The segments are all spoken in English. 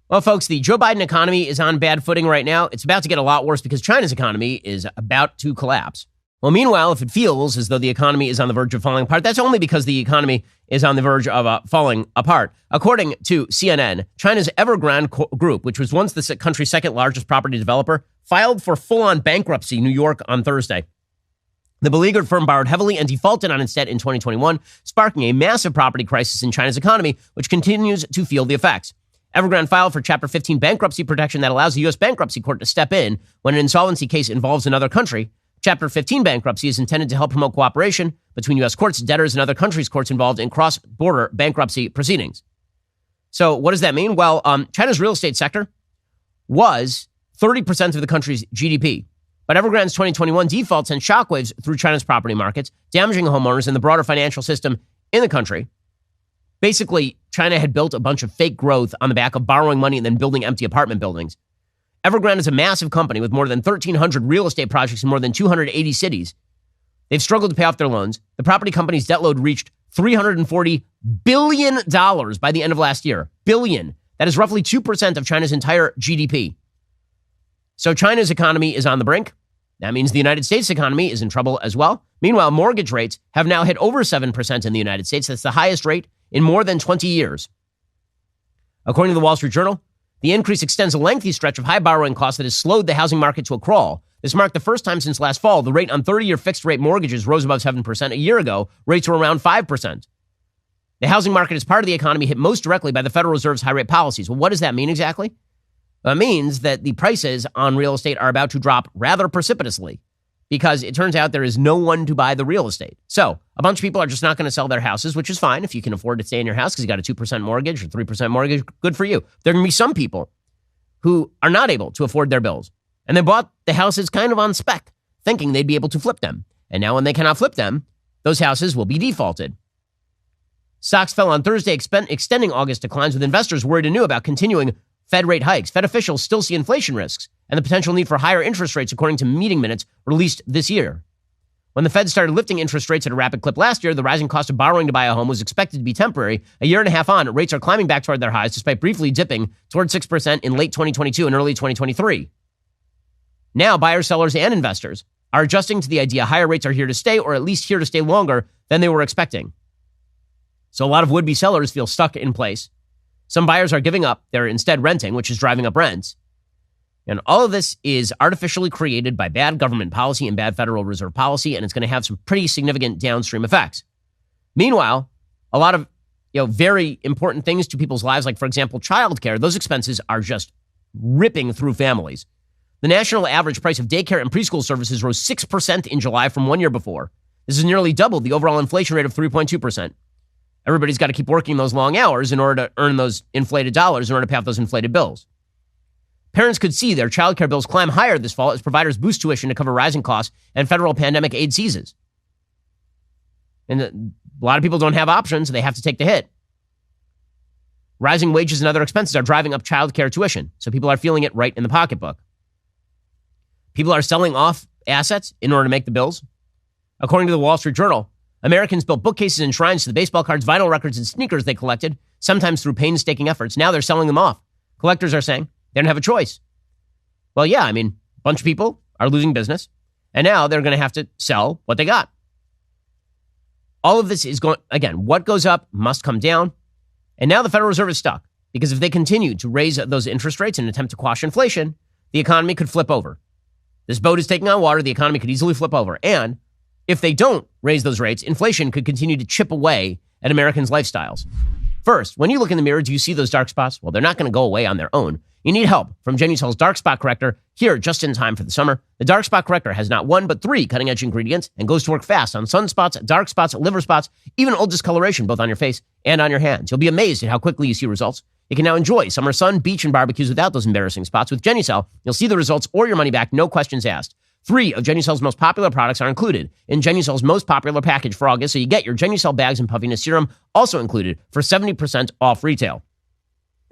Well, folks, the Joe Biden economy is on bad footing right now. It's about to get a lot worse because China's economy is about to collapse. Well, meanwhile, if it feels as though the economy is on the verge of falling apart, that's only because the economy is on the verge of falling apart. According to CNN, China's Evergrande group, which was once the country's second largest property developer, filed for full-on bankruptcy in New York on Thursday. The beleaguered firm borrowed heavily and defaulted on its debt in 2021, sparking a massive property crisis in China's economy, which continues to feel the effects. Evergrande filed for Chapter 15 bankruptcy protection that allows the U.S. bankruptcy court to step in when an insolvency case involves another country. Chapter 15 bankruptcy is intended to help promote cooperation between U.S. courts, debtors, and other countries' courts involved in cross-border bankruptcy proceedings. So what does that mean? Well, China's real estate sector was 30% of the country's GDP. But Evergrande's 2021 default sent shockwaves through China's property markets, damaging homeowners and the broader financial system in the country. Basically, China had built a bunch of fake growth on the back of borrowing money and then building empty apartment buildings. Evergrande is a massive company with more than 1,300 real estate projects in more than 280 cities. They've struggled to pay off their loans. The property company's debt load reached $340 billion by the end of last year. Billion. That is roughly 2% of China's entire GDP. So China's economy is on the brink. That means the United States economy is in trouble as well. Meanwhile, mortgage rates have now hit over 7% in the United States. That's the highest rate in more than 20 years. According to the Wall Street Journal, the increase extends a lengthy stretch of high borrowing costs that has slowed the housing market to a crawl. This marked the first time since last fall. The rate on 30-year fixed-rate mortgages rose above 7%. A year ago, rates were around 5%. The housing market is part of the economy hit most directly by the Federal Reserve's high-rate policies. Well, what does that mean exactly? It means that the prices on real estate are about to drop rather precipitously because it turns out there is no one to buy the real estate. So a bunch of people are just not going to sell their houses, which is fine if you can afford to stay in your house because you got a 2% mortgage or 3% mortgage. Good for you. There are going to be some people who are not able to afford their bills. And they bought the houses kind of on spec, thinking they'd be able to flip them. And now when they cannot flip them, those houses will be defaulted. Stocks fell on Thursday, extending August declines with investors worried anew about continuing Fed rate hikes. Fed officials still see inflation risks and the potential need for higher interest rates, according to meeting minutes released this year. When the Fed started lifting interest rates at a rapid clip last year, the rising cost of borrowing to buy a home was expected to be temporary. A year and a half on, rates are climbing back toward their highs, despite briefly dipping toward 6% in late 2022 and early 2023. Now, buyers, sellers, and investors are adjusting to the idea higher rates are here to stay, or at least here to stay longer than they were expecting. So a lot of would-be sellers feel stuck in place. Some buyers are giving up. They're instead renting, which is driving up rents. And all of this is artificially created by bad government policy and bad Federal Reserve policy, and it's going to have some pretty significant downstream effects. Meanwhile, a lot of very important things to people's lives, like, for example, childcare, those expenses are just ripping through families. The national average price of daycare and preschool services rose 6% in July from 1 year before. This is nearly double the overall inflation rate of 3.2%. Everybody's got to keep working those long hours in order to earn those inflated dollars, in order to pay off those inflated bills. Parents could see their childcare bills climb higher this fall as providers boost tuition to cover rising costs and federal pandemic aid ceases. And a lot of people don't have options. They have to take the hit. Rising wages and other expenses are driving up childcare tuition, so people are feeling it right in the pocketbook. People are selling off assets in order to make the bills. According to the Wall Street Journal, Americans built bookcases and shrines to the baseball cards, vinyl records, and sneakers they collected, sometimes through painstaking efforts. Now they're selling them off. Collectors are saying they don't have a choice. Well, yeah, a bunch of people are losing business, and now they're going to have to sell what they got. All of this is going, again, what goes up must come down. And now the Federal Reserve is stuck because if they continue to raise those interest rates in an attempt to quash inflation, the economy could flip over. This boat is taking on water. The economy could easily flip over. And if they don't raise those rates, inflation could continue to chip away at Americans' lifestyles. First, when you look in the mirror, do you see those dark spots? Well, they're not going to go away on their own. You need help from Genucel's Dark Spot Corrector here just in time for the summer. The Dark Spot Corrector has not one, but 3 cutting-edge ingredients and goes to work fast on sunspots, dark spots, liver spots, even old discoloration, both on your face and on your hands. You'll be amazed at how quickly you see results. You can now enjoy summer sun, beach, and barbecues without those embarrassing spots. With Genucel, you'll see the results or your money back, no questions asked. 3 of Genucel's most popular products are included in Genucel's most popular package for August, so you get your Genucel bags and puffiness serum also included for 70% off retail.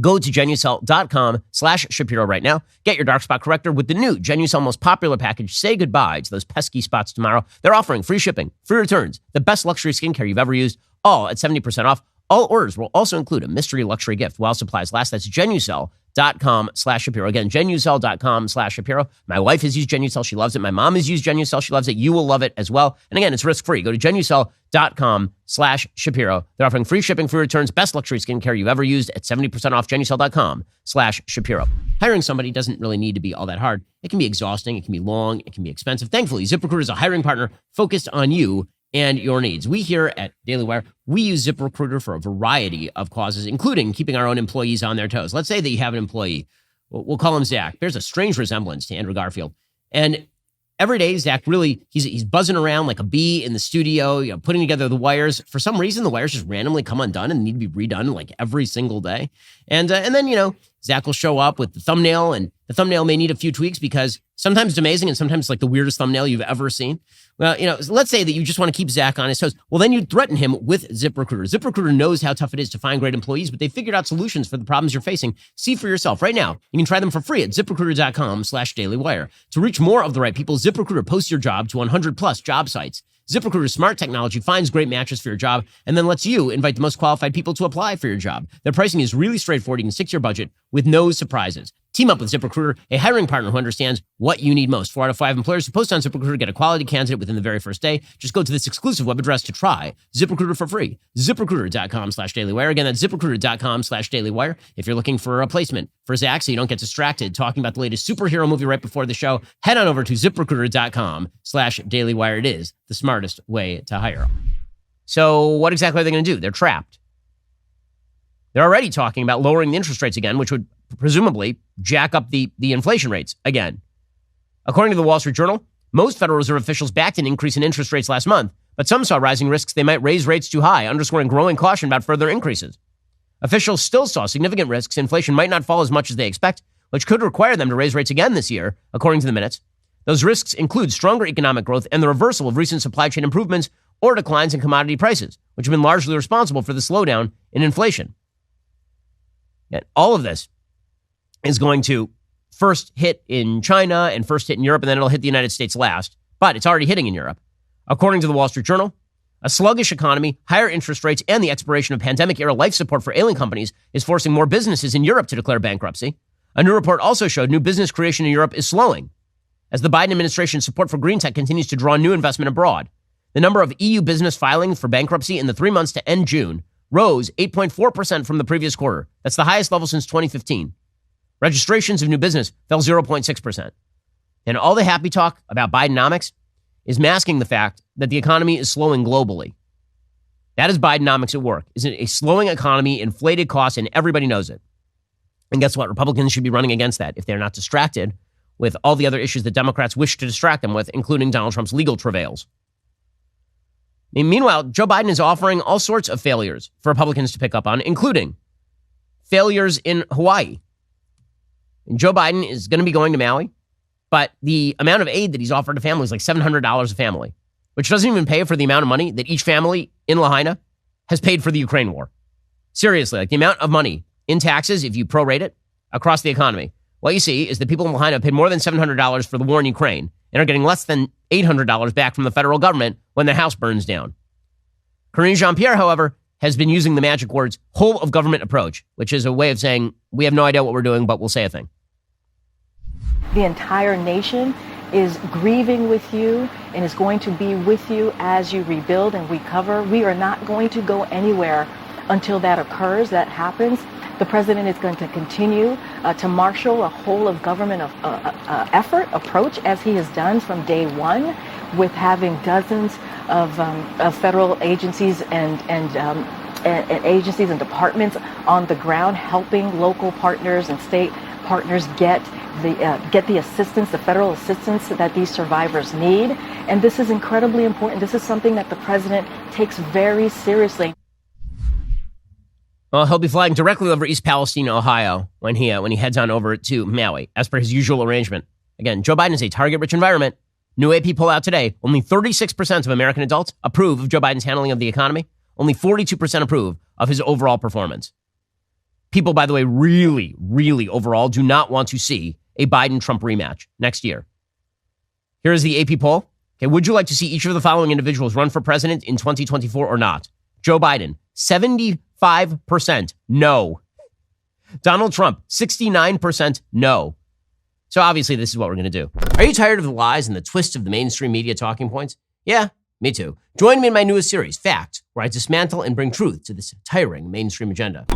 Go to Genucel.com/Shapiro right now. Get your dark spot corrector with the new Genucel most popular package. Say goodbye to those pesky spots tomorrow. They're offering free shipping, free returns, the best luxury skincare you've ever used, all at 70% off. All orders will also include a mystery luxury gift while supplies last. That's Genucel. genucell.com/Shapiro. Again, genucell.com/Shapiro. My wife has used Genucell. She loves it. My mom has used Genucell. She loves it. You will love it as well. And again, it's risk-free. Go to genucell.com/Shapiro. They're offering free shipping, free returns, best luxury skincare you've ever used at 70% off. genucell.com/Shapiro. Hiring somebody doesn't really need to be all that hard. It can be exhausting. It can be long. It can be expensive. Thankfully, ZipRecruiter is a hiring partner focused on you and your needs. We here at Daily Wire, we use ZipRecruiter for a variety of causes, including keeping our own employees on their toes. Let's say that you have an employee. We'll call him Zach. There's a strange resemblance to Andrew Garfield. And every day, Zach really, he's buzzing around like a bee in the studio, putting together the wires. For some reason, the wires just randomly come undone and need to be redone like every single day. And then, Zach will show up with the thumbnail, and the thumbnail may need a few tweaks because sometimes it's amazing and sometimes it's like the weirdest thumbnail you've ever seen. Well, let's say that you just want to keep Zach on his toes. Well, then you threaten him with ZipRecruiter. ZipRecruiter knows how tough it is to find great employees, but they figured out solutions for the problems you're facing. See for yourself right now. You can try them for free at ZipRecruiter.com/dailywire. To reach more of the right people, ZipRecruiter posts your job to 100 plus job sites. ZipRecruiter's smart technology finds great matches for your job and then lets you invite the most qualified people to apply for your job. Their pricing is really straightforward. You can stick to your budget with no surprises. Team up with ZipRecruiter, a hiring partner who understands what you need most. 4 out of 5 employers who post on ZipRecruiter get a quality candidate within the very first day. Just go to this exclusive web address to try ZipRecruiter for free. ZipRecruiter.com/dailywire. Again, that's ZipRecruiter.com/dailywire. If you're looking for a replacement for Zach so you don't get distracted talking about the latest superhero movie right before the show, head on over to ZipRecruiter.com/dailywire. It is the smartest way to hire. So what exactly are they going to do? They're trapped. They're already talking about lowering the interest rates again, which would presumably jack up the inflation rates again. According to the Wall Street Journal, most Federal Reserve officials backed an increase in interest rates last month, but some saw rising risks they might raise rates too high, underscoring growing caution about further increases. Officials still saw significant risks inflation might not fall as much as they expect, which could require them to raise rates again this year, according to the minutes. Those risks include stronger economic growth and the reversal of recent supply chain improvements or declines in commodity prices, which have been largely responsible for the slowdown in inflation. Yet all of this is going to first hit in China and first hit in Europe, and then it'll hit the United States last. But it's already hitting in Europe. According to the Wall Street Journal, a sluggish economy, higher interest rates, and the expiration of pandemic-era life support for ailing companies is forcing more businesses in Europe to declare bankruptcy. A new report also showed new business creation in Europe is slowing as the Biden administration's support for green tech continues to draw new investment abroad. The number of EU business filings for bankruptcy in the 3 months to end June rose 8.4% from the previous quarter. That's the highest level since 2015. Registrations of new business fell 0.6%. And all the happy talk about Bidenomics is masking the fact that the economy is slowing globally. That is Bidenomics at work. Is it a slowing economy, inflated costs, and everybody knows it? And guess what? Republicans should be running against that if they're not distracted with all the other issues that Democrats wish to distract them with, including Donald Trump's legal travails. Meanwhile, Joe Biden is offering all sorts of failures for Republicans to pick up on, including failures in Hawaii. And Joe Biden is going to be going to Maui, but the amount of aid that he's offered to families is like $700 a family, which doesn't even pay for the amount of money that each family in Lahaina has paid for the Ukraine war. Seriously, like the amount of money in taxes, if you prorate it across the economy, what you see is that people in Lahaina paid more than $700 for the war in Ukraine and are getting less than $800 back from the federal government when their house burns down. Karine Jean-Pierre, however, has been using the magic words whole of government approach, which is a way of saying we have no idea what we're doing, but we'll say a thing. The entire nation is grieving with you and is going to be with you as you rebuild and recover. We are not going to go anywhere until that occurs, that happens. The president is going to continue to marshal a whole of government effort, approach, as he has done from day one, with having dozens of federal agencies and agencies and departments on the ground, helping local partners and state partners get the assistance, the federal assistance that these survivors need. And this is incredibly important. This is something that the president takes very seriously. Well, he'll be flying directly over East Palestine, Ohio, when he heads on over to Maui, as per his usual arrangement. Again, Joe Biden is a target-rich environment. New AP poll out today, only 36% of American adults approve of Joe Biden's handling of the economy. Only 42% approve of his overall performance. People, by the way, really, really overall do not want to see a Biden-Trump rematch next year. Here is the AP poll. Okay, would you like to see each of the following individuals run for president in 2024 or not? Joe Biden, 75% no. Donald Trump, 69% no. So obviously this is what we're going to do. Are you tired of the lies and the twists of the mainstream media talking points? Yeah, me too. Join me in my newest series, Fact, where I dismantle and bring truth to this tiring mainstream agenda.